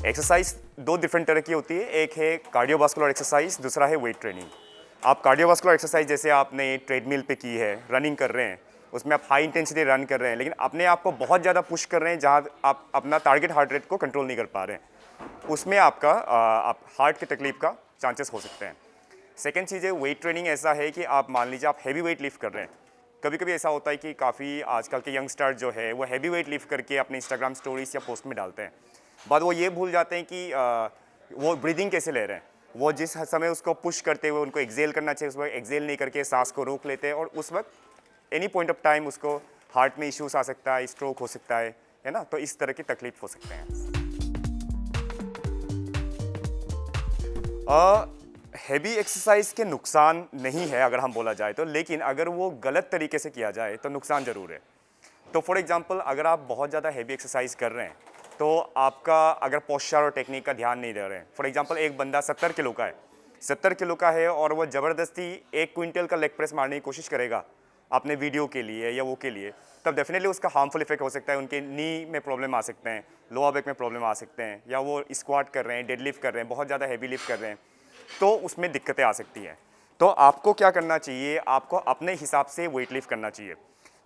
Exercise दो different तरह की होती है, एक है कार्डियोवास्कुलर एक्सरसाइज, दूसरा है वेट ट्रेनिंग। आप कार्डियोवास्कुलर एक्सरसाइज जैसे आपने ट्रेडमिल पे की है, रनिंग कर रहे हैं, उसमें आप हाई इंटेंसिटी रन कर रहे हैं, लेकिन अपने आप को बहुत ज़्यादा पुश कर रहे हैं जहाँ आप अपना टारगेट हार्ट रेट को कंट्रोल नहीं कर पा रहे हैं, उसमें आपका आप हार्ट की तकलीफ का चांसेस हो सकते हैं। सेकेंड चीज़ है वेट ट्रेनिंग। ऐसा है कि आप मान लीजिए आप हैवी वेट लिफ्ट कर रहे हैं। कभी कभी ऐसा होता है कि काफ़ी आजकल के यंगस्टर जो है वो हैवी वेट लिफ्ट करके अपने इंस्टाग्राम स्टोरीज या पोस्ट में डालते हैं, बाद वो ये भूल जाते हैं कि वो ब्रीदिंग कैसे ले रहे हैं। वो जिस समय उसको पुश करते हुए उनको एक्सेल करना चाहिए, उस वक्त एक्सेल नहीं करके सांस को रोक लेते हैं, और उस वक्त एनी पॉइंट ऑफ टाइम उसको हार्ट में इश्यूज आ सकता है, स्ट्रोक हो सकता है ना। तो इस तरह की तकलीफ हो सकते हैं। हैवी एक्सरसाइज के नुकसान नहीं है अगर हम बोला जाए तो, लेकिन अगर वो गलत तरीके से किया जाए तो नुकसान ज़रूर है। तो फॉर एग्जांपल अगर आप बहुत ज़्यादा हैवी एक्सरसाइज कर रहे हैं तो आपका अगर पोस्चर और टेक्निक का ध्यान नहीं दे रहे हैं, फॉर एग्जांपल एक बंदा 70 किलो का है, 70 किलो का है और वो ज़बरदस्ती 1 क्विंटल का लेग प्रेस मारने की कोशिश करेगा अपने वीडियो के लिए या वो के लिए, तब डेफिनेटली उसका हार्मफुल इफेक्ट हो सकता है। उनके नी में प्रॉब्लम आ सकते हैं, लोअर बैक में प्रॉब्लम आ सकते हैं, या वो स्क्वाट कर रहे हैं, डेडलिफ्ट कर रहे हैं, बहुत ज़्यादा हैवी लिफ्ट कर रहे हैं, तो उसमें दिक्कतें आ सकती हैं। तो आपको क्या करना चाहिए, आपको अपने हिसाब से वेट लिफ्ट करना चाहिए।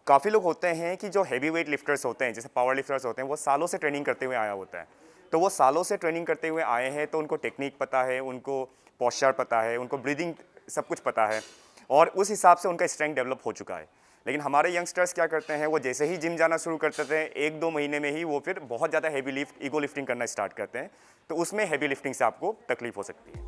काफ़ी लोग होते हैं कि जो हैवी वेट लिफ्टर्स होते हैं, जैसे पावर लिफ्टर्स होते हैं, वो सालों से ट्रेनिंग करते हुए आया होता है। तो वो सालों से ट्रेनिंग करते हुए आए हैं, तो उनको टेक्निक पता है, उनको पोस्चर पता है, उनको ब्रीदिंग सब कुछ पता है, और उस हिसाब से उनका स्ट्रेंथ डेवलप हो चुका है। लेकिन हमारे यंगस्टर्स क्या करते हैं, वो जैसे ही जिम जाना शुरू करते थे 1-2 महीने में ही वो फिर बहुत ज़्यादा हैवी लिफ्ट, ईगो लिफ्टिंग करना स्टार्ट करते हैं, तो उसमें हैवी लिफ्टिंग से आपको तकलीफ हो सकती है।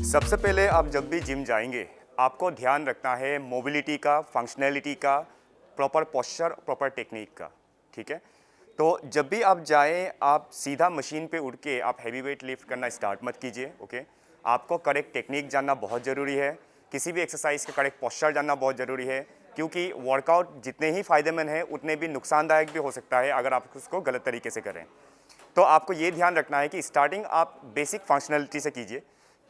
सबसे पहले आप जब भी जिम जाएंगे आपको ध्यान रखना है मोबिलिटी का, फंक्शनैलिटी का, प्रॉपर पोस्चर, प्रॉपर टेक्निक का, ठीक है। तो जब भी आप जाएं आप सीधा मशीन पे उठ के आप हैवी वेट लिफ्ट करना स्टार्ट मत कीजिए, ओके। आपको करेक्ट टेक्निक जानना बहुत ज़रूरी है, किसी भी एक्सरसाइज का करेक्ट पोस्चर जानना बहुत ज़रूरी है, क्योंकि वर्कआउट जितने ही फ़ायदेमंद है उतने भी नुकसानदायक भी हो सकता है अगर आप उसको गलत तरीके से करें। तो आपको ये ध्यान रखना है कि स्टार्टिंग आप बेसिक फंक्शनलिटी से कीजिए,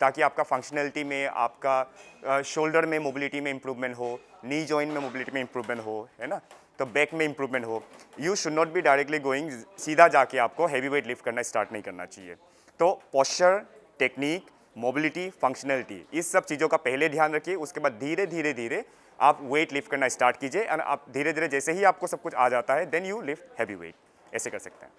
ताकि आपका फंक्शनलिटी में, आपका शोल्डर में मोबिलिटी में इंप्रूवमेंट हो, नी जॉइंट में मोबिलिटी में इंप्रूवमेंट हो, है ना, तो बैक में इंप्रूवमेंट हो। You should not be directly going, सीधा जाके आपको हैवी वेट लिफ्ट करना स्टार्ट नहीं करना चाहिए। तो पोस्चर, टेक्निक, मोबिलिटी, फंक्शनलिटी, इस सब चीज़ों का पहले ध्यान रखिए, उसके बाद धीरे धीरे धीरे आप वेट लिफ्ट करना स्टार्ट कीजिए, और आप धीरे धीरे जैसे ही आपको सब कुछ आ जाता है then you lift heavy weight, ऐसे कर सकते हैं।